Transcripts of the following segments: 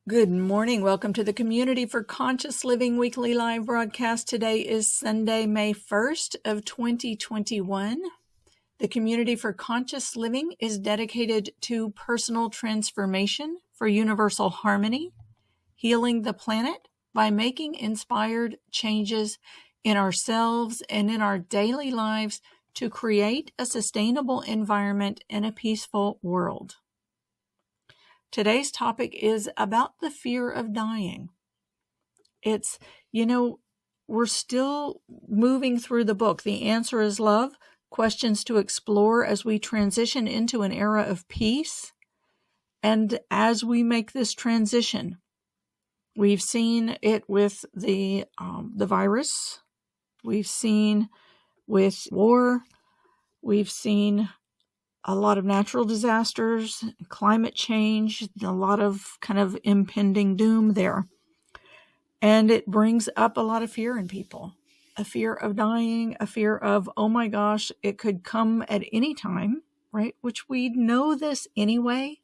Good morning. Welcome to the Community for Conscious Living weekly live broadcast. Today is Sunday, May 1st of 2021. The Community for Conscious Living is dedicated to personal transformation for universal harmony, healing the planet by making inspired changes in ourselves and in our daily lives to create a sustainable environment and a peaceful world. Today's topic is about the fear of dying. It's, we're still moving through the book. The Answer is Love, questions to explore as we transition into an era of peace. And as we make this transition, we've seen it with the virus. We've seen with war. We've seen a lot of natural disasters, climate change, a lot of kind of impending doom there. And it brings up a lot of fear in people, a fear of dying, a fear of, oh my gosh, it could come at any time, right? Which we know this anyway,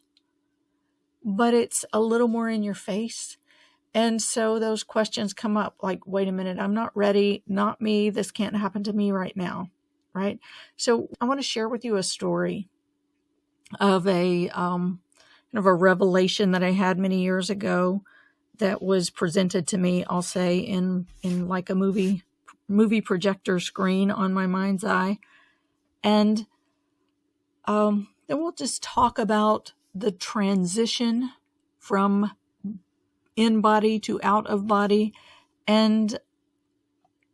but it's a little more in your face. And so those questions come up like, wait a minute, I'm not ready, not me, this can't happen to me right now. Right? So I want to share with you a story of a kind of a revelation that I had many years ago that was presented to me, I'll say, in like a movie projector screen on my mind's eye. And then we'll just talk about the transition from in body to out of body. And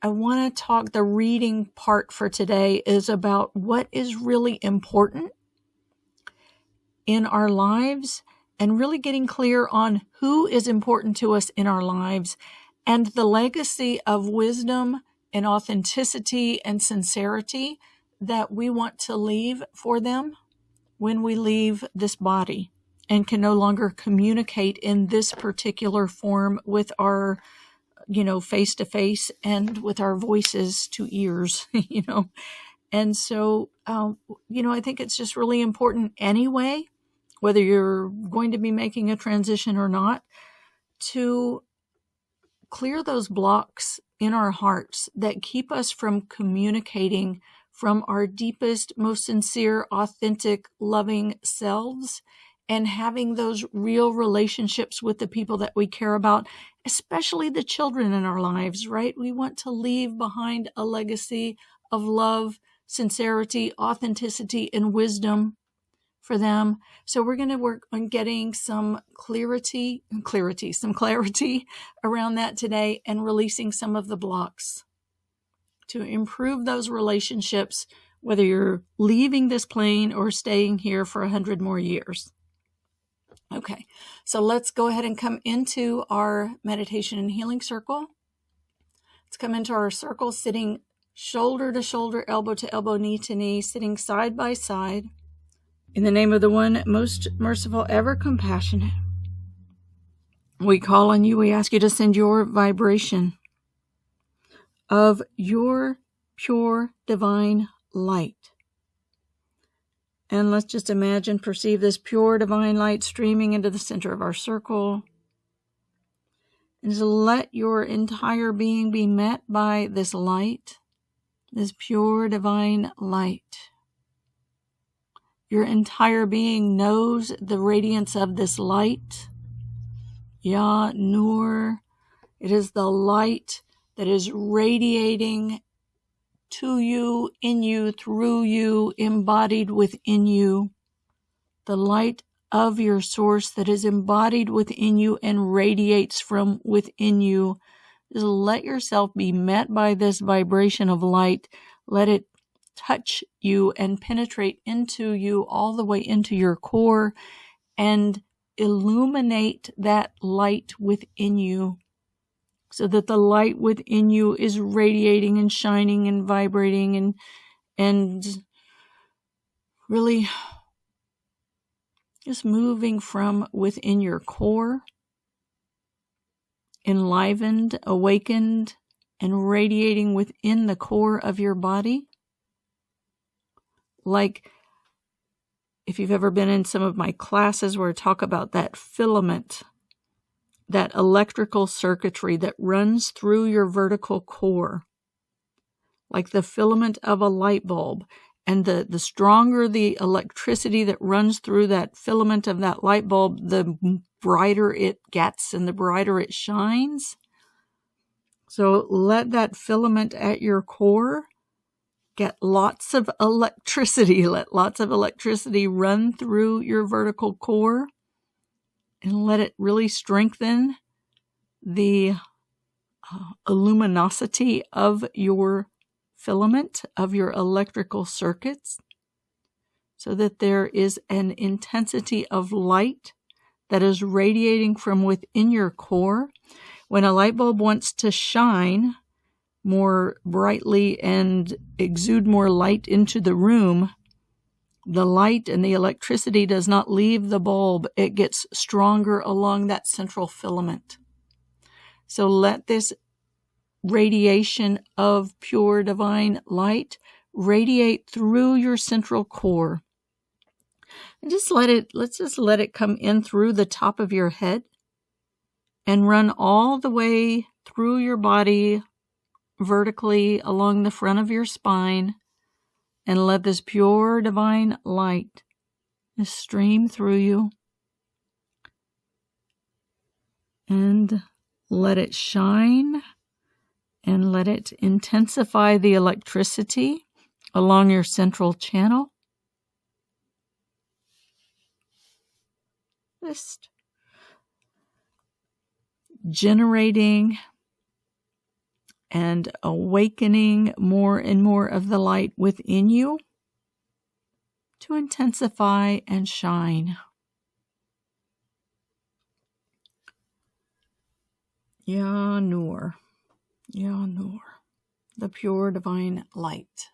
I want to talk, the reading part for today is about what is really important in our lives and really getting clear on who is important to us in our lives and the legacy of wisdom and authenticity and sincerity that we want to leave for them when we leave this body and can no longer communicate in this particular form with our face to face and with our voices to ears, And so, I think it's just really important anyway, whether you're going to be making a transition or not, to clear those blocks in our hearts that keep us from communicating from our deepest, most sincere, authentic, loving selves and having those real relationships with the people that we care about, especially the children in our lives, right? We want to leave behind a legacy of love, sincerity, authenticity, and wisdom for them. So we're going to work on getting some clarity around that today and releasing some of the blocks to improve those relationships, whether you're leaving this plane or staying here for 100 more years. Okay, so let's go ahead and come into our meditation and healing circle. Let's come into our circle, sitting shoulder to shoulder, elbow to elbow, knee to knee, sitting side by side. In the name of the one most merciful, ever compassionate, we call on you, we ask you to send your vibration of your pure divine light. And let's just perceive this pure divine light streaming into the center of our circle. And just let your entire being be met by this light, this pure divine light. Your entire being knows the radiance of this light. Ya Nur. It is the light that is radiating to you, in you, through you, embodied within you. The light of your source that is embodied within you and radiates from within you. Just let yourself be met by this vibration of light. Let it touch you and penetrate into you all the way into your core and illuminate that light within you, so that the light within you is radiating and shining and vibrating and really just moving from within your core, enlivened, awakened, and radiating within the core of your body. Like if you've ever been in some of my classes where I talk about that filament that electrical circuitry that runs through your vertical core, like the filament of a light bulb. And the stronger the electricity that runs through that filament of that light bulb, the brighter it gets and the brighter it shines. So let that filament at your core get lots of electricity. Let lots of electricity run through your vertical core and let it really strengthen the luminosity of your filament, of your electrical circuits, so that there is an intensity of light that is radiating from within your core. When a light bulb wants to shine more brightly and exude more light into the room, the light and the electricity does not leave the bulb. It gets stronger along that central filament. So let this radiation of pure divine light radiate through your central core. And let's just let it come in through the top of your head and run all the way through your body vertically along the front of your spine, and let this pure divine light just stream through you and let it shine and let it intensify the electricity along your central channel. Just generating and awakening more and more of the light within you to intensify and shine. Ya Nur, Ya Nur, the pure divine light.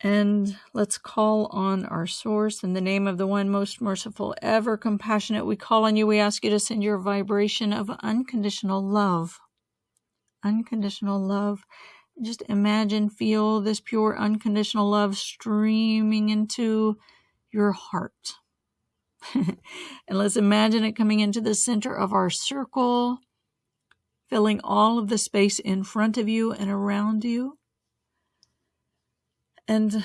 And let's call on our source in the name of the one most merciful, ever compassionate. We call on you. We ask you to send your vibration of unconditional love. Unconditional love. Just imagine, feel this pure unconditional love streaming into your heart. And let's imagine it coming into the center of our circle, filling all of the space in front of you and around you. And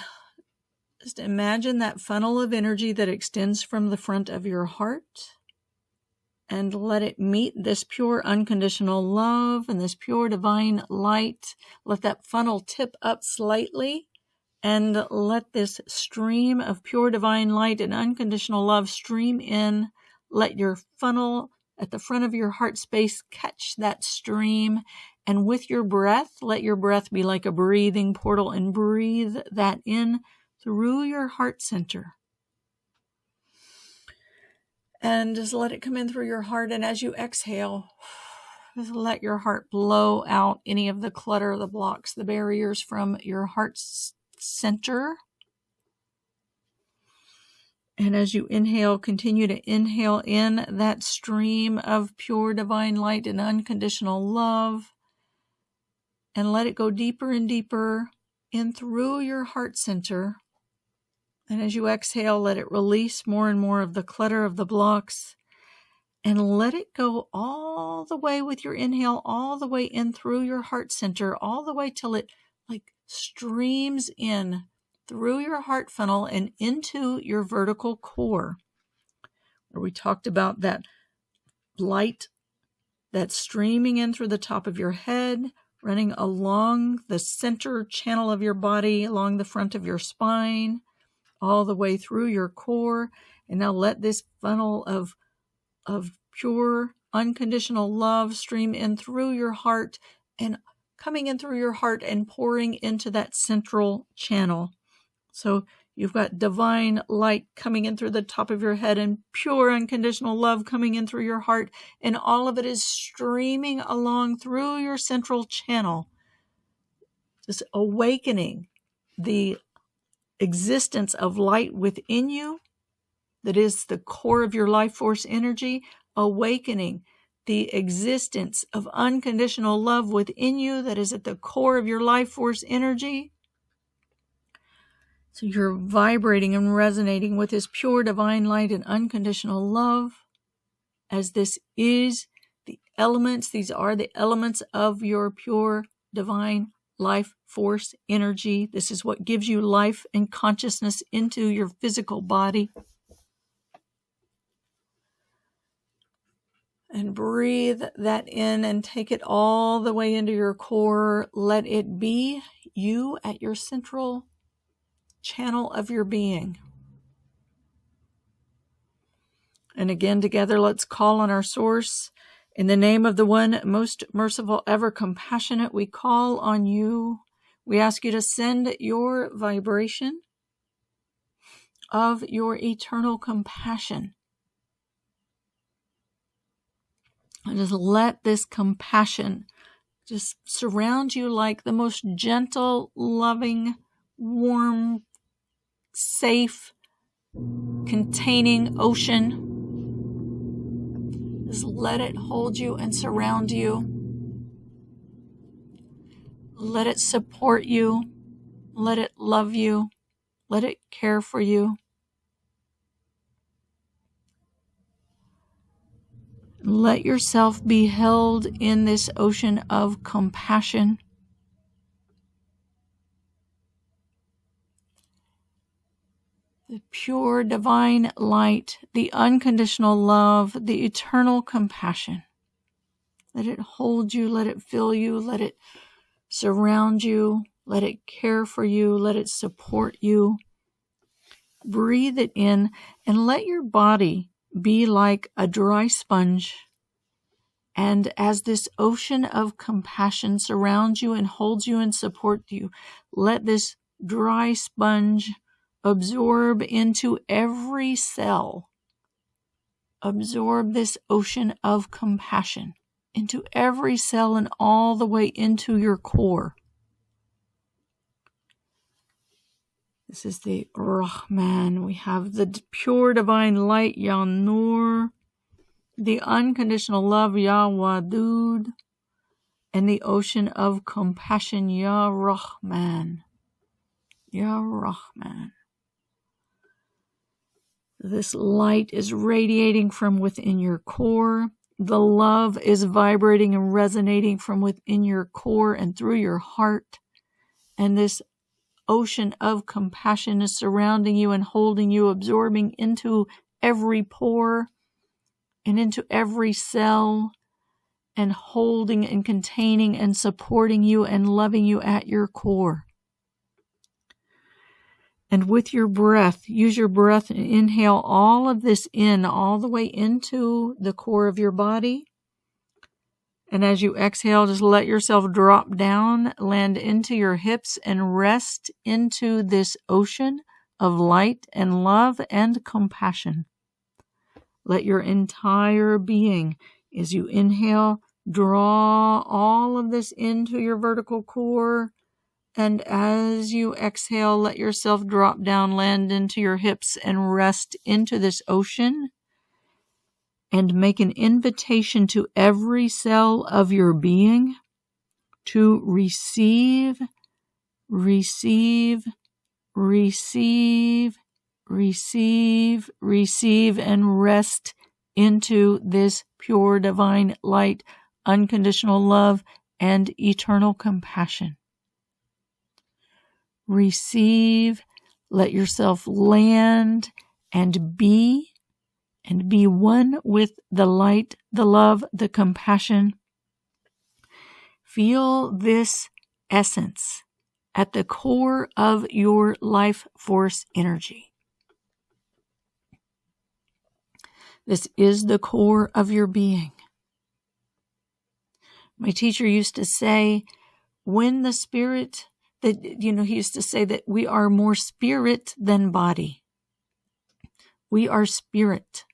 just imagine that funnel of energy that extends from the front of your heart, and let it meet this pure unconditional love and this pure divine light. Let that funnel tip up slightly, and let this stream of pure divine light and unconditional love stream in. Let your funnel at the front of your heart space catch that stream. And with your breath, let your breath be like a breathing portal, and breathe that in through your heart center. And just let it come in through your heart. And as you exhale, just let your heart blow out any of the clutter, the blocks, the barriers from your heart center. And as you inhale, continue to inhale in that stream of pure divine light and unconditional love. And let it go deeper and deeper in through your heart center. And as you exhale, let it release more and more of the clutter of the blocks. And let it go all the way with your inhale, all the way in through your heart center, all the way till it streams in through your heart funnel and into your vertical core, where we talked about that light that's streaming in through the top of your head, running along the center channel of your body, along the front of your spine, all the way through your core. And now let this funnel of pure, unconditional love stream in through your heart, and coming in through your heart and pouring into that central channel. So you've got divine light coming in through the top of your head and pure unconditional love coming in through your heart. And all of it is streaming along through your central channel, just awakening the existence of light within you that is the core of your life force energy, awakening the existence of unconditional love within you that is at the core of your life force energy, So you're vibrating and resonating with this pure divine light and unconditional love, as this is the elements. These are the elements of your pure divine life force energy. This is what gives you life and consciousness into your physical body. And breathe that in and take it all the way into your core. Let it be you at your central channel of your being. And again, together, let's call on our source. In the name of the one most merciful, ever compassionate, we call on you. We ask you to send your vibration of your eternal compassion. And just let this compassion just surround you like the most gentle, loving, warm, safe, containing ocean. Just let it hold you and surround you. Let it support you. Let it love you. Let it care for you. Let yourself be held in this ocean of compassion. The pure divine light, the unconditional love, the eternal compassion. Let it hold you, let it fill you, let it surround you, let it care for you, let it support you. Breathe it in and let your body be like a dry sponge. And as this ocean of compassion surrounds you and holds you and supports you, let this dry sponge absorb into every cell. Absorb this ocean of compassion into every cell and all the way into your core. This is the Rahman. We have the pure divine light, Ya Nur, the unconditional love, Ya Wadud, and the ocean of compassion, Ya Rahman. Ya Rahman. This light is radiating from within your core. The love is vibrating and resonating from within your core and through your heart. And this ocean of compassion is surrounding you and holding you, absorbing into every pore and into every cell, and holding and containing and supporting you and loving you at your core. And with your breath, use your breath and inhale all of this in, all the way into the core of your body. And as you exhale, just let yourself drop down, land into your hips, and rest into this ocean of light and love and compassion. Let your entire being, as you inhale, draw all of this into your vertical core. And as you exhale, let yourself drop down, land into your hips, and rest into this ocean. And make an invitation to every cell of your being to receive, receive, receive, receive, receive, and rest into this pure divine light, unconditional love, and eternal compassion. Receive, let yourself land and be one with the light, the love, the compassion. Feel this essence at the core of your life force energy. This is the core of your being. My teacher used to say, when the spirit, he used to say that we are more spirit than body. We are spirit.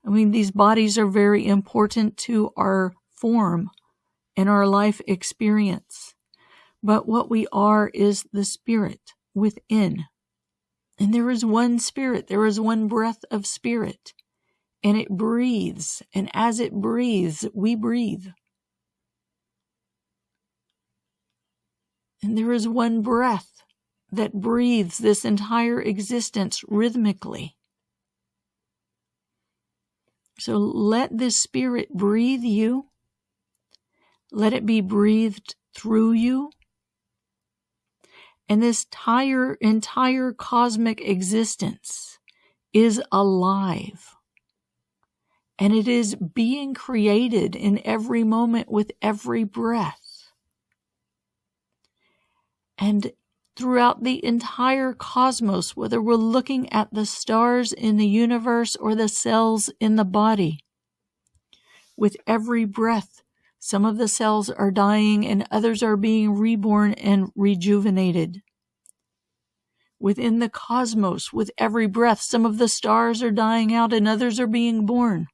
These bodies are very important to our form and our life experience. But what we are is the spirit within. And there is one spirit, there is one breath of spirit. And it breathes. And as it breathes, we breathe. And there is one breath that breathes this entire existence rhythmically. So let this spirit breathe you. Let it be breathed through you. And this entire cosmic existence is alive. And it is being created in every moment with every breath. And throughout the entire cosmos, whether we're looking at the stars in the universe or the cells in the body, with every breath, some of the cells are dying and others are being reborn and rejuvenated. Within the cosmos, with every breath, some of the stars are dying out and others are being born.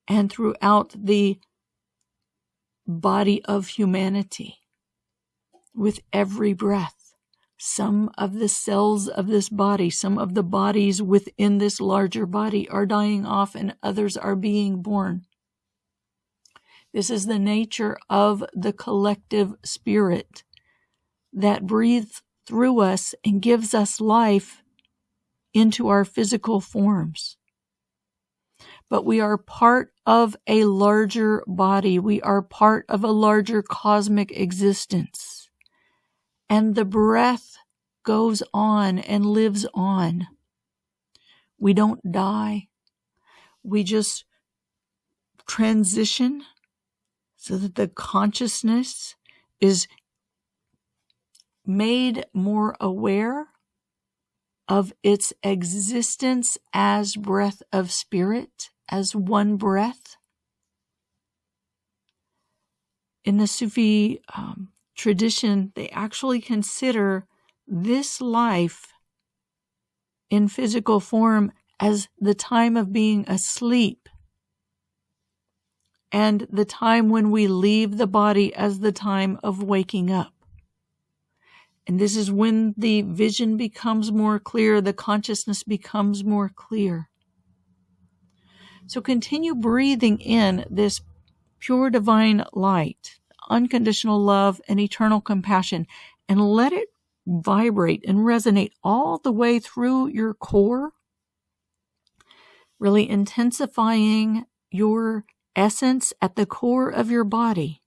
And throughout the body of humanity, with every breath, some of the cells of this body, some of the bodies within this larger body are dying off and others are being born. This is the nature of the collective spirit that breathes through us and gives us life into our physical forms. But we are part of a larger body. We are part of a larger cosmic existence. And the breath goes on and lives on. We don't die. We just transition so that the consciousness is made more aware of its existence as breath of spirit, as one breath. In the Sufi tradition, they actually consider this life in physical form as the time of being asleep, and the time when we leave the body as the time of waking up. And this is when the vision becomes more clear, the consciousness becomes more clear. So continue breathing in this pure divine light, unconditional love and eternal compassion, and let it vibrate and resonate all the way through your core, really intensifying your essence at the core of your body.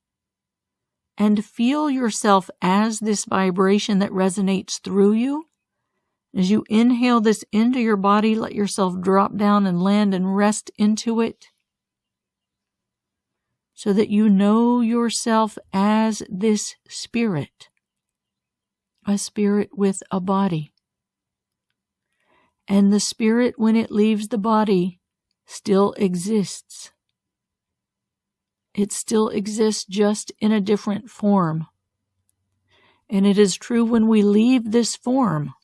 And feel yourself as this vibration that resonates through you. As you inhale this into your body, let yourself drop down and land and rest into it, so that you know yourself as this spirit, a spirit with a body. And the spirit, when it leaves the body, still exists. It still exists, just in a different form. And it is true when we leave this form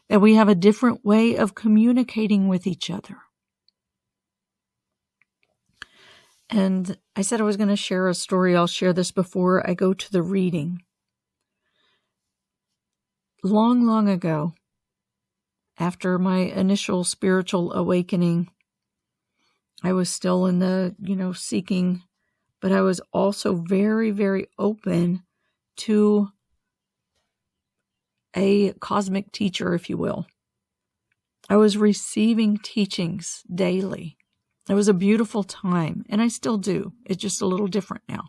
that we have a different way of communicating with each other. And I said I was going to share a story. I'll share this before I go to the reading. Long, long ago, after my initial spiritual awakening, I was still in the, seeking, but I was also very, very open to a cosmic teacher, if you will. I was receiving teachings daily. It was a beautiful time, and I still do. It's just a little different now.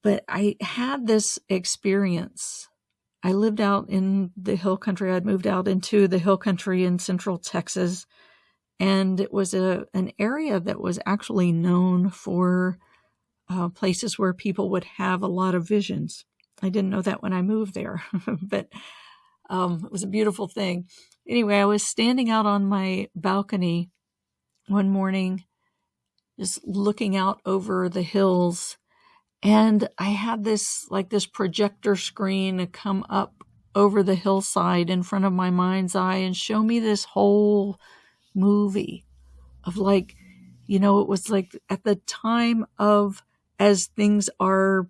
But I had this experience. I lived out in the hill country. I'd moved out into the hill country in central Texas. And it was an area that was actually known for places where people would have a lot of visions. I didn't know that when I moved there, but it was a beautiful thing. Anyway, I was standing out on my balcony one morning, just looking out over the hills, and I had this projector screen come up over the hillside in front of my mind's eye and show me this whole movie of it was like at the time of, as things are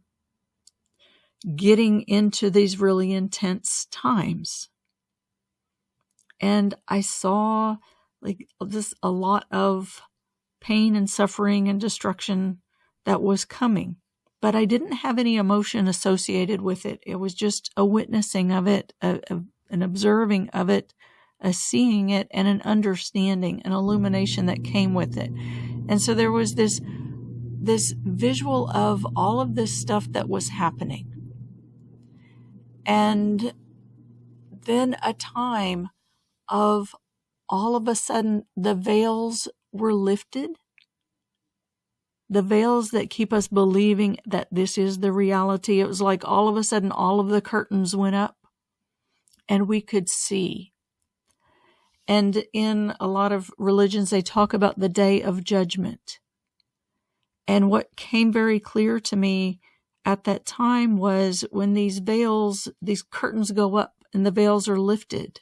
getting into these really intense times. And I saw a lot of pain and suffering and destruction that was coming. but I didn't have any emotion associated with it. It was just a witnessing of it, an observing of it, a seeing it, and an understanding, an illumination that came with it. And so there was this visual of all of this stuff that was happening. And then a time of all of a sudden the veils were lifted. The veils that keep us believing that this is the reality. It was like all of a sudden all of the curtains went up and we could see. And in a lot of religions, they talk about the day of judgment. And what came very clear to me at that time was when these veils, these curtains go up and the veils are lifted,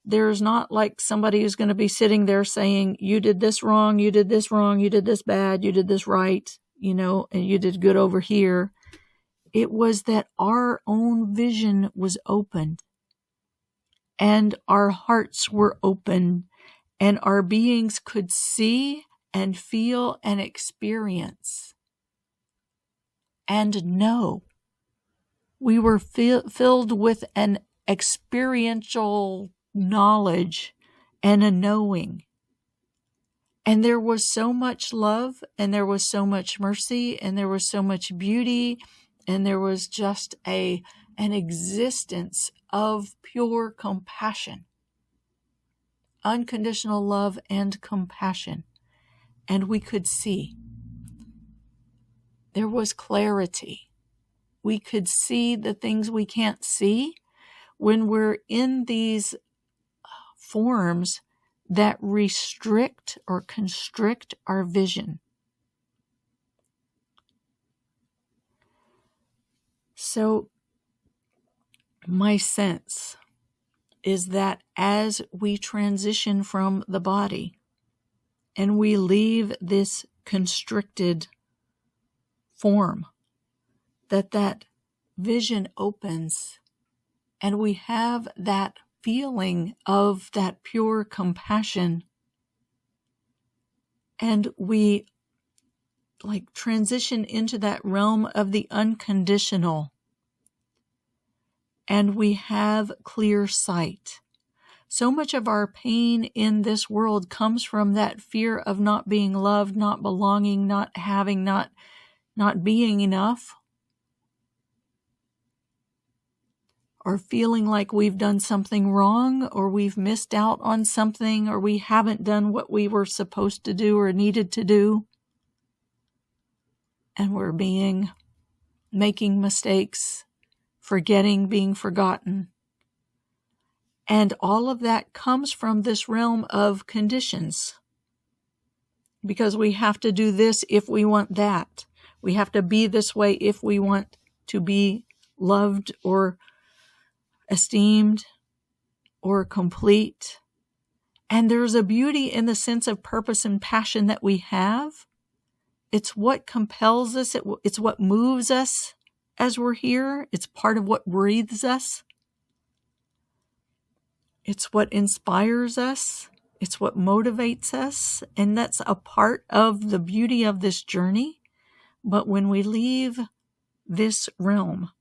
there's not like somebody who's going to be sitting there saying, you did this wrong, you did this wrong, you did this bad, you did this right, and you did good over here. It was that our own vision was opened and our hearts were open and our beings could see and feel and experience and know. We were filled with an experiential knowledge and a knowing. And there was so much love, and there was so much mercy, and there was so much beauty, and there was just an existence of pure compassion, unconditional love and compassion. And we could see. There was clarity. We could see the things we can't see when we're in these forms that restrict or constrict our vision. So my sense is that as we transition from the body and we leave this constricted form, that vision opens and we have that feeling of that pure compassion, and we transition into that realm of the unconditional, and we have clear sight. So much of our pain in this world comes from that fear of not being loved, not belonging, not having, not being enough, or feeling like we've done something wrong, or we've missed out on something, or we haven't done what we were supposed to do or needed to do. And we're making mistakes, forgetting, being forgotten. And all of that comes from this realm of conditions. Because we have to do this if we want that. We have to be this way if we want to be loved or esteemed or complete. And there's a beauty in the sense of purpose and passion that we have. It's what compels us. It's what moves us as we're here. It's part of what breathes us. It's what inspires us. It's what motivates us. And that's a part of the beauty of this journey. But when we leave this realm,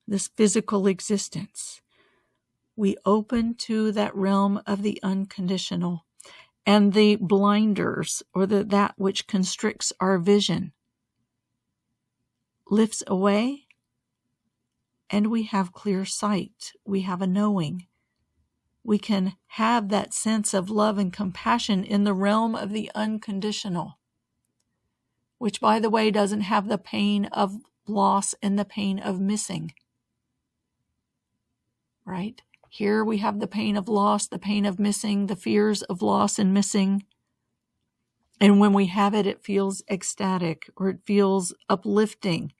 this physical existence, we open to that realm of the unconditional, and the blinders, or that which constricts our vision, lifts away, and we have clear sight. We have a knowing. We can have that sense of love and compassion in the realm of the unconditional, which, by the way, doesn't have the pain of loss and the pain of missing. Right? Here we have the pain of loss, the pain of missing, the fears of loss and missing. And when we have it, it feels ecstatic, or it feels uplifting,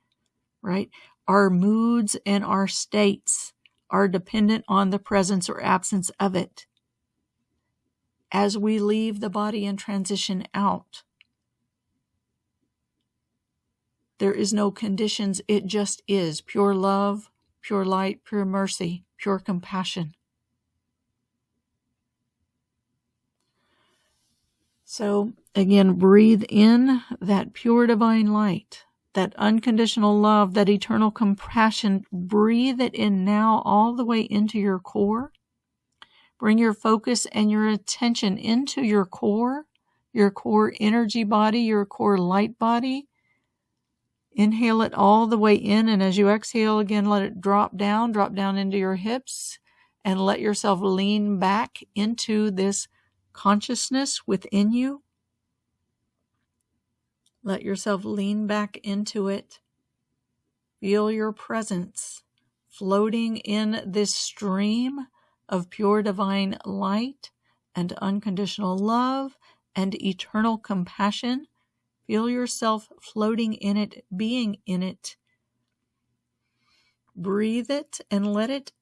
right? Our moods and our states are dependent on the presence or absence of it. As we leave the body and transition out, there is no conditions. It just is pure love, pure light, pure mercy, pure compassion. So again, breathe in that pure divine light, that unconditional love, that eternal compassion, breathe it in now all the way into your core. Bring your focus and your attention into your core energy body, your core light body. Inhale it all the way in, and as you exhale again, let it drop down into your hips, and let yourself lean back into this consciousness within you. Let yourself lean back into it. Feel your presence floating in this stream of pure divine light and unconditional love and eternal compassion. Feel yourself floating in it, being in it. Breathe it and let it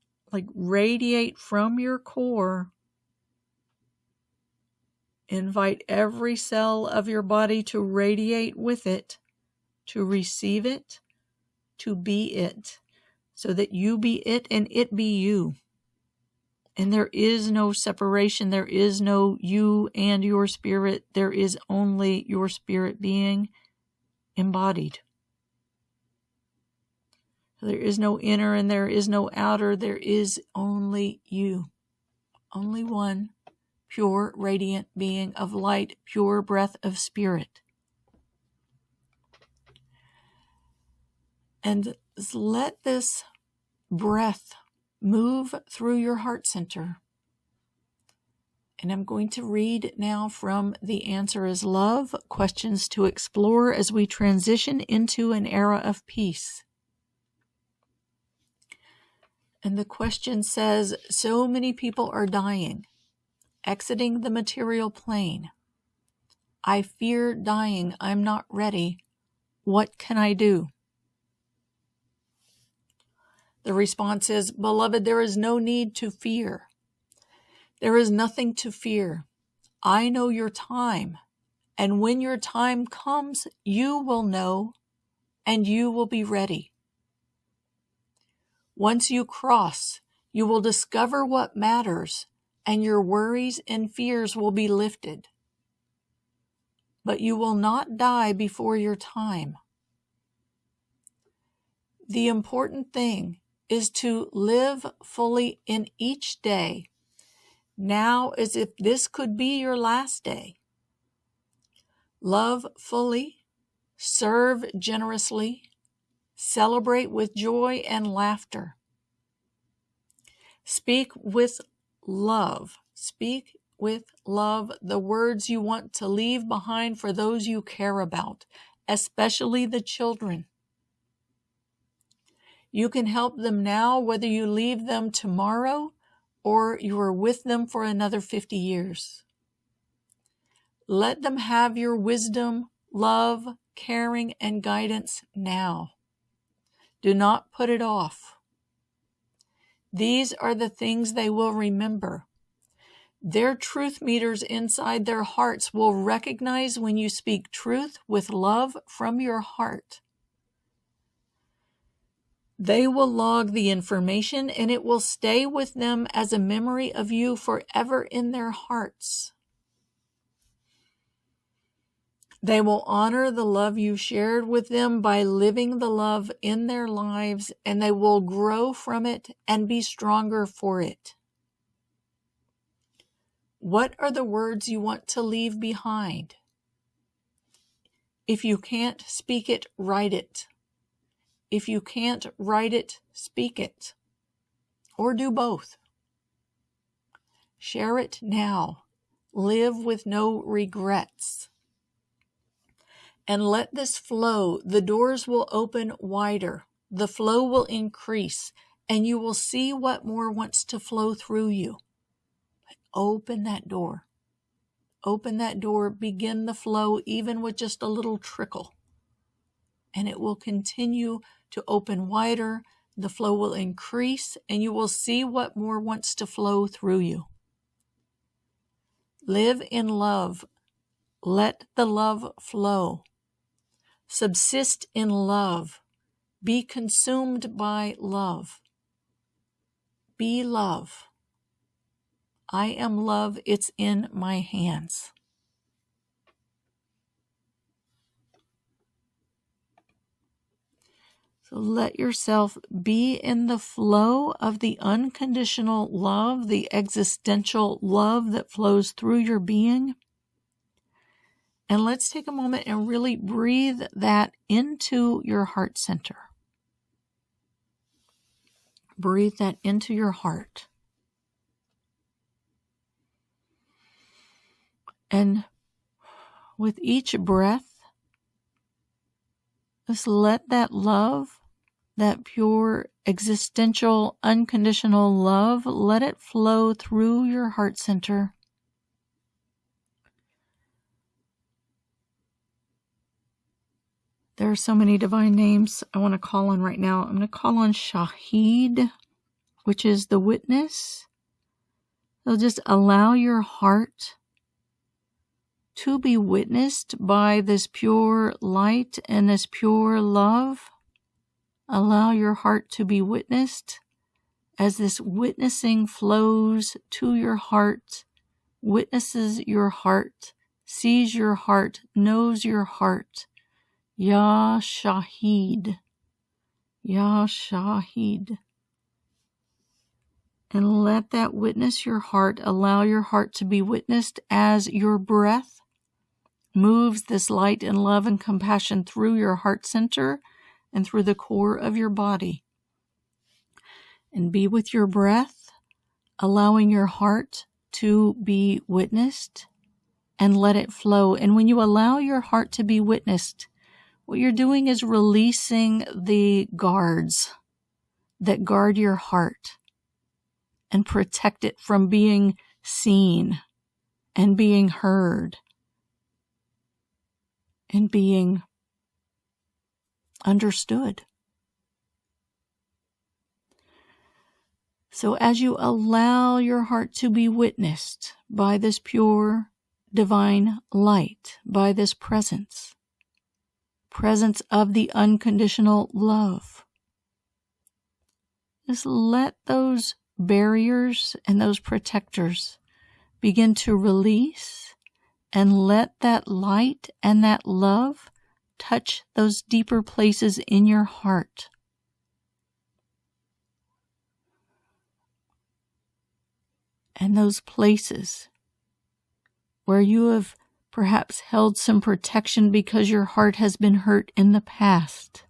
radiate from your core. Invite every cell of your body to radiate with it, to receive it, to be it, so that you be it and it be you. And there is no separation. There is no you and your spirit. There is only your spirit being embodied. There is no inner and there is no outer. There is only you. Only one pure, radiant being of light, pure breath of spirit. And let this breath move through your heart center. And I'm going to read now from The Answer is Love, Questions to Explore as we transition into an era of peace. And the question says, so many people are dying, exiting the material plane. I fear dying. I'm not ready. What can I do? The response is, beloved, there is no need to fear. There is nothing to fear. I know your time, and when your time comes, you will know, and you will be ready. Once you cross, you will discover what matters, and your worries and fears will be lifted. But you will not die before your time. The important thing is to live fully in each day, now as if this could be your last day. Love fully, serve generously, celebrate with joy and laughter. Speak with love. Speak with love the words you want to leave behind for those you care about, especially the children. You can help them now, whether you leave them tomorrow or you are with them for another 50 years. Let them have your wisdom, love, caring, and guidance now. Do not put it off. These are the things they will remember. Their truth meters inside their hearts will recognize when you speak truth with love from your heart. They will log the information and it will stay with them as a memory of you forever in their hearts. They will honor the love you shared with them by living the love in their lives, and they will grow from it and be stronger for it. What are the words you want to leave behind? If you can't speak it, write it. If you can't write it, speak it. Or do both. Share it now. Live with no regrets. And let this flow. The doors will open wider. The flow will increase, and you will see what more wants to flow through you. Open that door. Open that door. Begin the flow, even with just a little trickle. And it will continue to open wider. The flow will increase, and you will see what more wants to flow through you. Live in love. Let the love flow. Subsist in love. Be consumed by love. Be love. I am love. It's in my hands. So let yourself be in the flow of the unconditional love, the existential love that flows through your being. And let's take a moment and really breathe that into your heart center. Breathe that into your heart. And with each breath, just let that love, that pure, existential, unconditional love, let it flow through your heart center. There are so many divine names I want to call on right now. I'm going to call on Shahid, which is the witness. So just allow your heart to be witnessed by this pure light and this pure love. Allow your heart to be witnessed as this witnessing flows to your heart, witnesses your heart, sees your heart, knows your heart. Ya Shahid. Ya Shahid. And let that witness your heart. Allow your heart to be witnessed as your breath moves this light and love and compassion through your heart center and through the core of your body. And be with your breath, allowing your heart to be witnessed, and let it flow. And when you allow your heart to be witnessed, what you're doing is releasing the guards that guard your heart and protect it from being seen and being heard and being understood. So as you allow your heart to be witnessed by this pure divine light, by this presence of the unconditional love, just let those barriers and those protectors begin to release, and let that light and that love touch those deeper places in your heart. And those places where you have perhaps held some protection because your heart has been hurt in the past.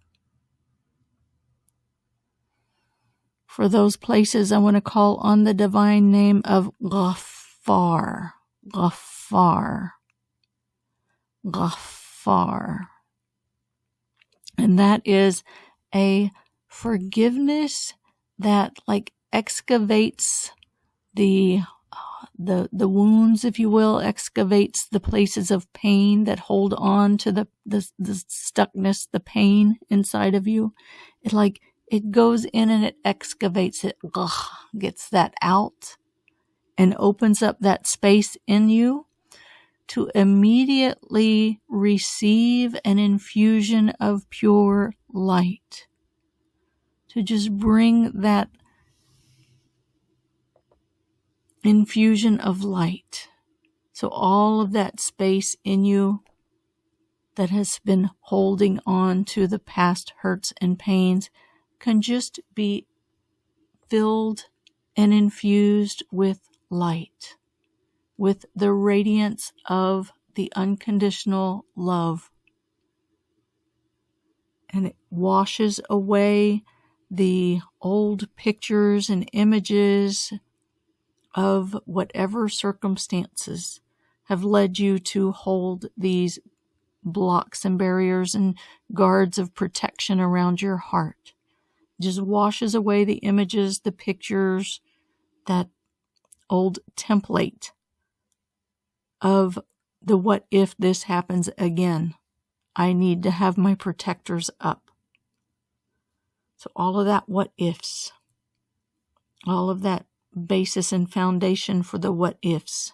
For those places, I want to call on the divine name of Ghaffar. Ghaffar. Ghaffar. And that is a forgiveness that excavates the wounds, if you will, excavates the places of pain that hold on to the stuckness, the pain inside of you. It goes in and it excavates it, gets that out, and opens up that space in you to immediately receive an infusion of pure light. To just bring that infusion of light. So all of that space in you that has been holding on to the past hurts and pains can just be filled and infused with light, with the radiance of the unconditional love. And it washes away the old pictures and images of whatever circumstances have led you to hold these blocks and barriers and guards of protection around your heart. It just washes away the images, the pictures, that old template of the what if this happens again. I need to have my protectors up. So all of that what ifs, all of that basis and foundation for the what ifs,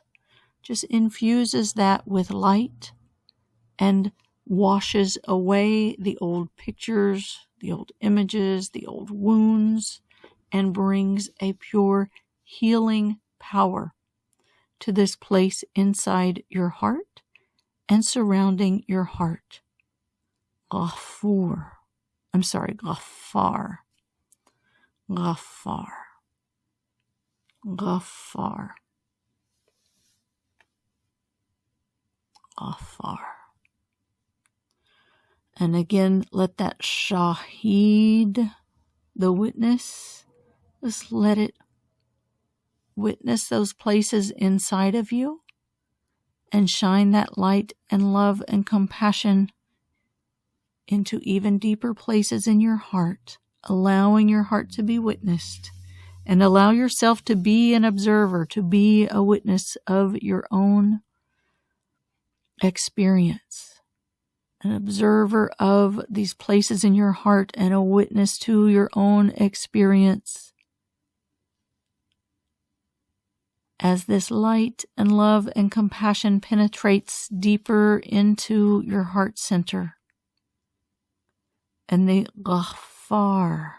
just infuses that with light and washes away the old pictures, the old images, the old wounds, and brings a pure healing power to this place inside your heart and surrounding your heart. Ghaffur, Ghaffar. Ghaffar. Ghaffar. Ghaffar. And again, let that Shahid, the witness, just let it witness those places inside of you and shine that light and love and compassion into even deeper places in your heart, allowing your heart to be witnessed, and allow yourself to be an observer, to be a witness of your own experience, an observer of these places in your heart and a witness to your own experience. As this light and love and compassion penetrates deeper into your heart center, and the Ghaffar,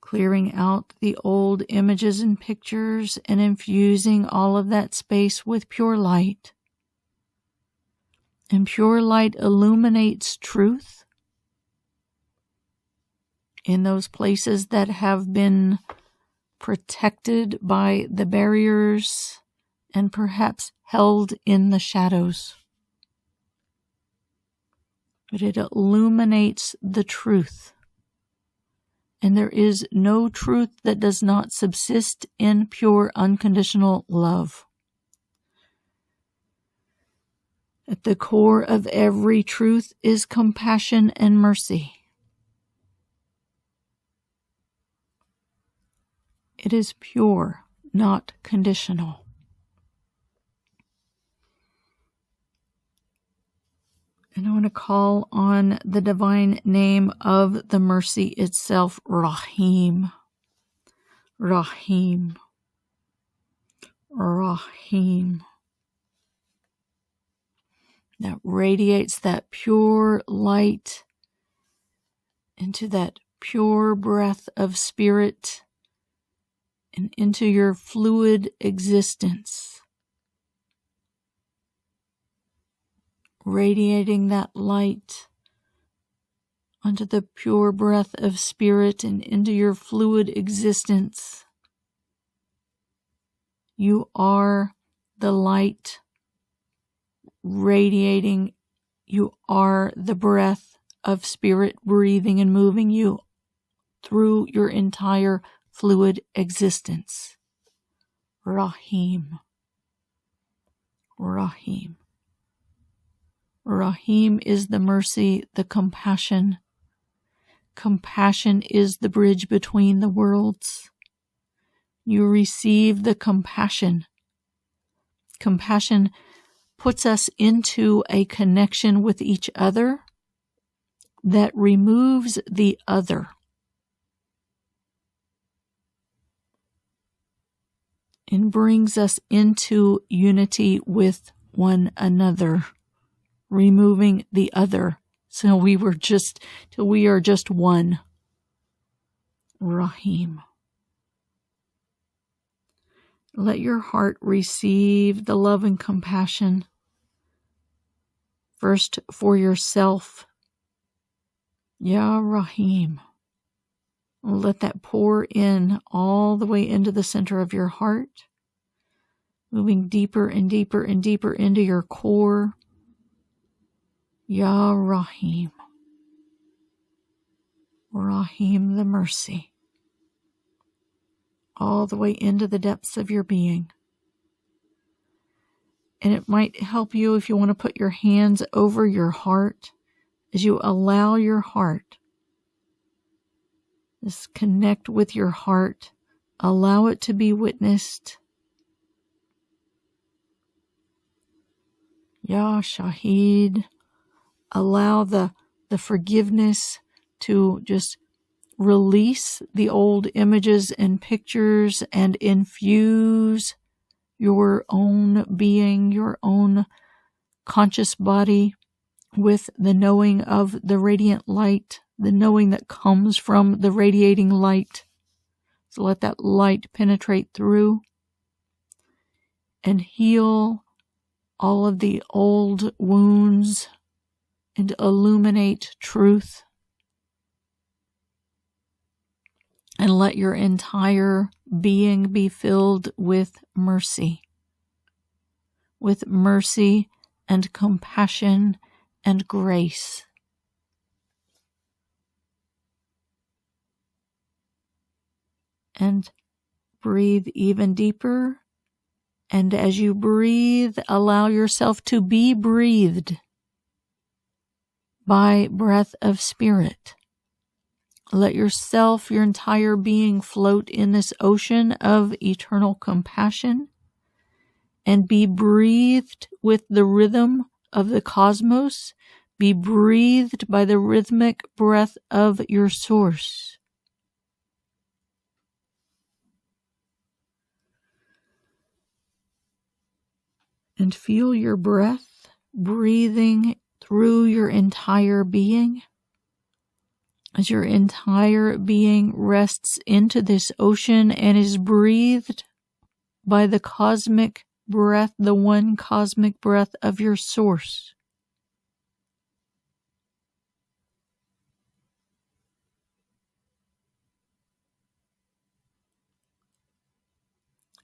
clearing out the old images and pictures and infusing all of that space with pure light. And pure light illuminates truth in those places that have been protected by the barriers and perhaps held in the shadows. But it illuminates the truth. And there is no truth that does not subsist in pure unconditional love. At the core of every truth is compassion and mercy. It is pure, not conditional. And I want to call on the divine name of the mercy itself, Rahim. Rahim. Rahim. That radiates that pure light into that pure breath of spirit and into your fluid existence. Radiating that light onto the pure breath of spirit and into your fluid existence. You are the light radiating. You are the breath of spirit breathing and moving you through your entire fluid existence. Rahim. Rahim. Rahim is the mercy, the compassion. Compassion is the bridge between the worlds. You receive the compassion. Compassion puts us into a connection with each other that removes the other. And brings us into unity with one another, removing the other, so we are just one. Rahim. Let your heart receive the love and compassion, first for yourself. Ya Rahim. Let that pour in all the way into the center of your heart, moving deeper and deeper and deeper into your core. Ya Rahim. Rahim, the mercy. All the way into the depths of your being. And it might help you if you want to put your hands over your heart as you allow your heart. Just connect with your heart. Allow it to be witnessed. Ya Shahid. Allow the forgiveness to just release the old images and pictures and infuse your own being, your own conscious body with the knowing of the radiant light, the knowing that comes from the radiating light. So let that light penetrate through and heal all of the old wounds and illuminate truth. And let your entire being be filled with mercy and compassion and grace. And breathe even deeper. And as you breathe, allow yourself to be breathed by breath of spirit. Let yourself, your entire being, float in this ocean of eternal compassion and be breathed with the rhythm of the cosmos. Be breathed by the rhythmic breath of your source. And feel your breath breathing through your entire being. As your entire being rests into this ocean and is breathed by the cosmic breath, the one cosmic breath of your source.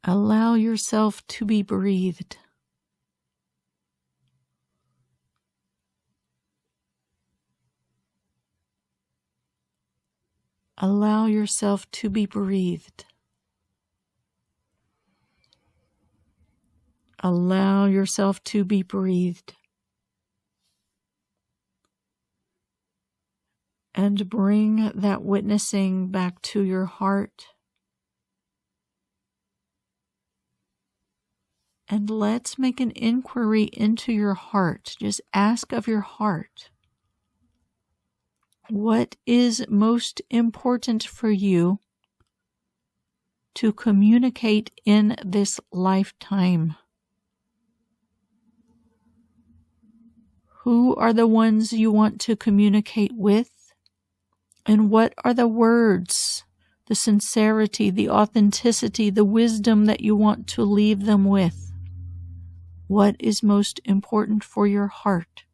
Allow yourself to be breathed. Allow yourself to be breathed. Allow yourself to be breathed. And bring that witnessing back to your heart. And let's make an inquiry into your heart. Just ask of your heart. What is most important for you to communicate in this lifetime? Who are the ones you want to communicate with? And what are the words, the sincerity, the authenticity, the wisdom that you want to leave them with? What is most important for your heart?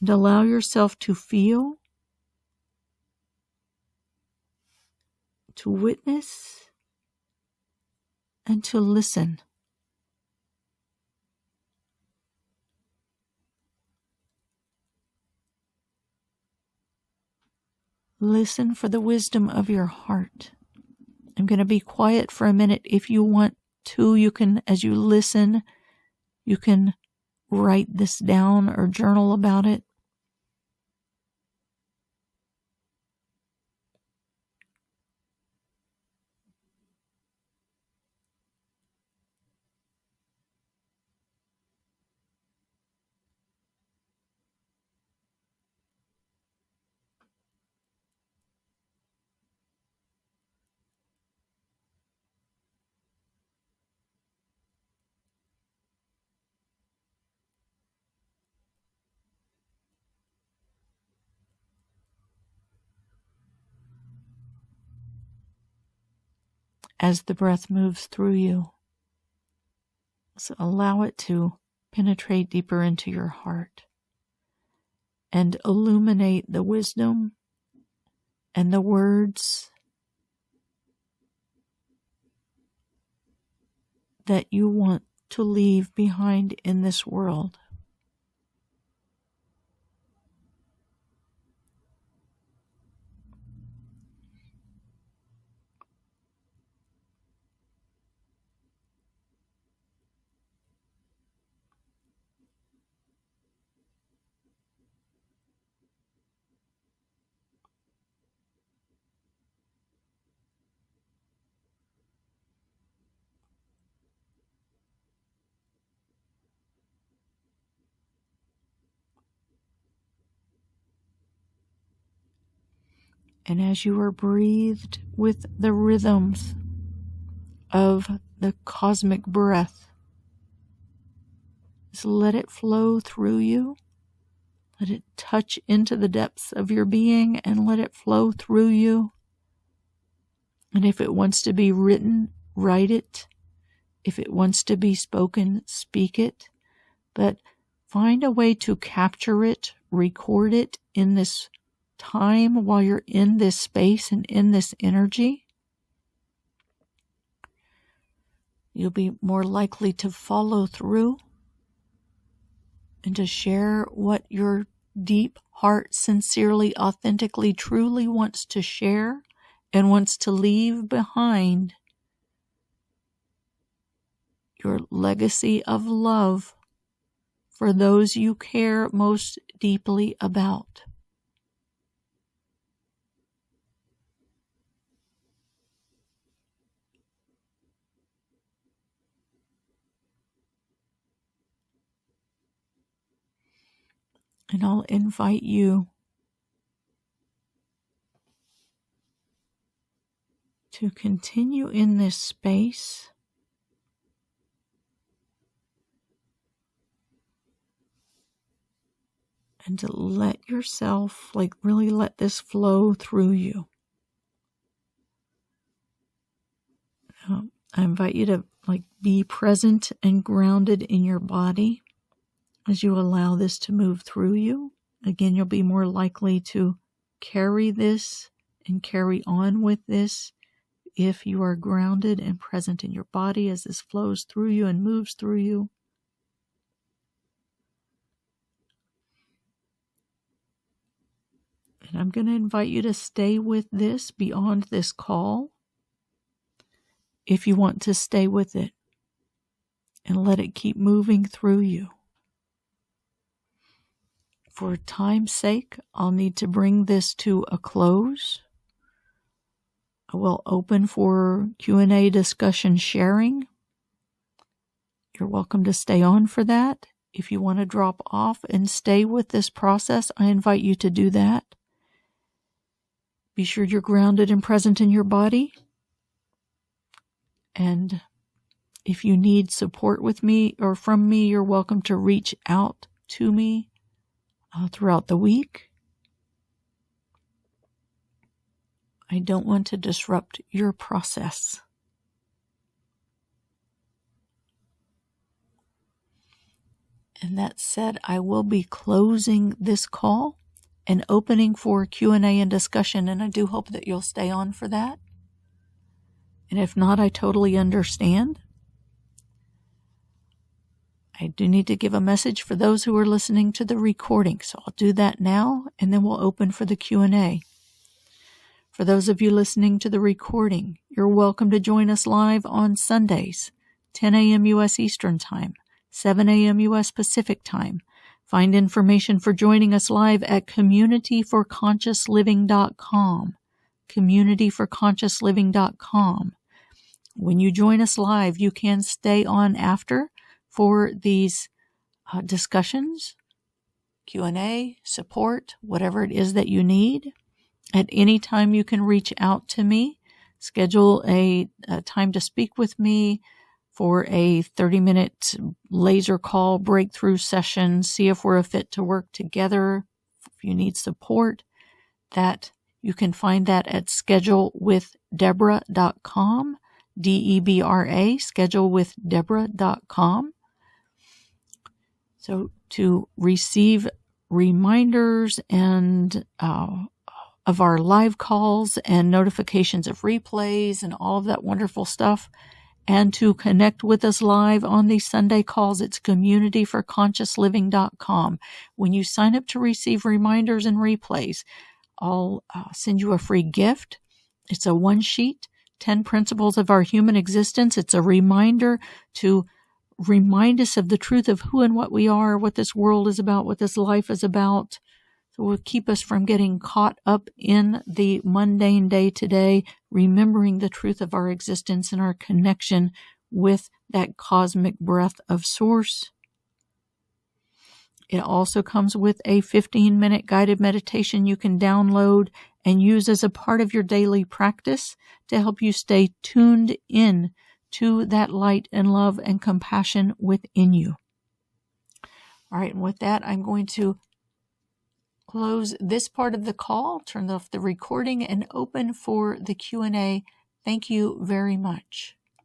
And allow yourself to feel, to witness, and to listen. Listen for the wisdom of your heart. I'm going to be quiet for a minute. If you want to, you can, as you listen, you can write this down or journal about it. As the breath moves through you, so allow it to penetrate deeper into your heart and illuminate the wisdom and the words that you want to leave behind in this world. And as you are breathed with the rhythms of the cosmic breath, just let it flow through you. Let it touch into the depths of your being and let it flow through you. And if it wants to be written, write it. If it wants to be spoken, speak it. But find a way to capture it, record it in this time while you're in this space and in this energy. You'll be more likely to follow through and to share what your deep heart sincerely, authentically, truly wants to share and wants to leave behind. Your legacy of love for those you care most deeply about. And I'll invite you to continue in this space and to let yourself, really let this flow through you. I invite you to be present and grounded in your body as you allow this to move through you. Again, you'll be more likely to carry this and carry on with this if you are grounded and present in your body as this flows through you and moves through you. And I'm going to invite you to stay with this beyond this call if you want to stay with it and let it keep moving through you. For time's sake, I'll need to bring this to a close. I will open for Q&A, discussion, sharing. You're welcome to stay on for that. If you want to drop off and stay with this process, I invite you to do that. Be sure you're grounded and present in your body. And if you need support with me or from me, you're welcome to reach out to me throughout the week. I don't want to disrupt your process. And that said, I will be closing this call and opening for Q&A and discussion, and I do hope that you'll stay on for that. And if not, I totally understand. I do need to give a message for those who are listening to the recording, so I'll do that now, and then we'll open for the Q&A. For those of you listening to the recording, you're welcome to join us live on Sundays, 10 a.m. U.S. Eastern Time, 7 a.m. U.S. Pacific Time. Find information for joining us live at communityforconsciousliving.com, communityforconsciousliving.com. When you join us live, you can stay on after for these discussions, Q&A, support, whatever it is that you need. At any time, you can reach out to me, schedule a time to speak with me for a 30-minute laser call breakthrough session, see if we're a fit to work together. If you need support, that you can find that at schedulewithdeborah.com, DEBRA, schedulewithdeborah.com. So to receive reminders and of our live calls and notifications of replays and all of that wonderful stuff, and to connect with us live on these Sunday calls, it's communityforconsciousliving.com. When you sign up to receive reminders and replays, I'll send you a free gift. It's a one-sheet, 10 Principles of Our Human Existence. It's a reminder to remind us of the truth of who and what we are, what this world is about, what this life is about. So it will keep us from getting caught up in the mundane day-to-day, remembering the truth of our existence and our connection with that cosmic breath of Source. It also comes with a 15-minute guided meditation you can download and use as a part of your daily practice to help you stay tuned in to that light and love and compassion within you. All right, and with that, I'm going to close this part of the call, turn off the recording, and open for the Q&A. Thank you very much.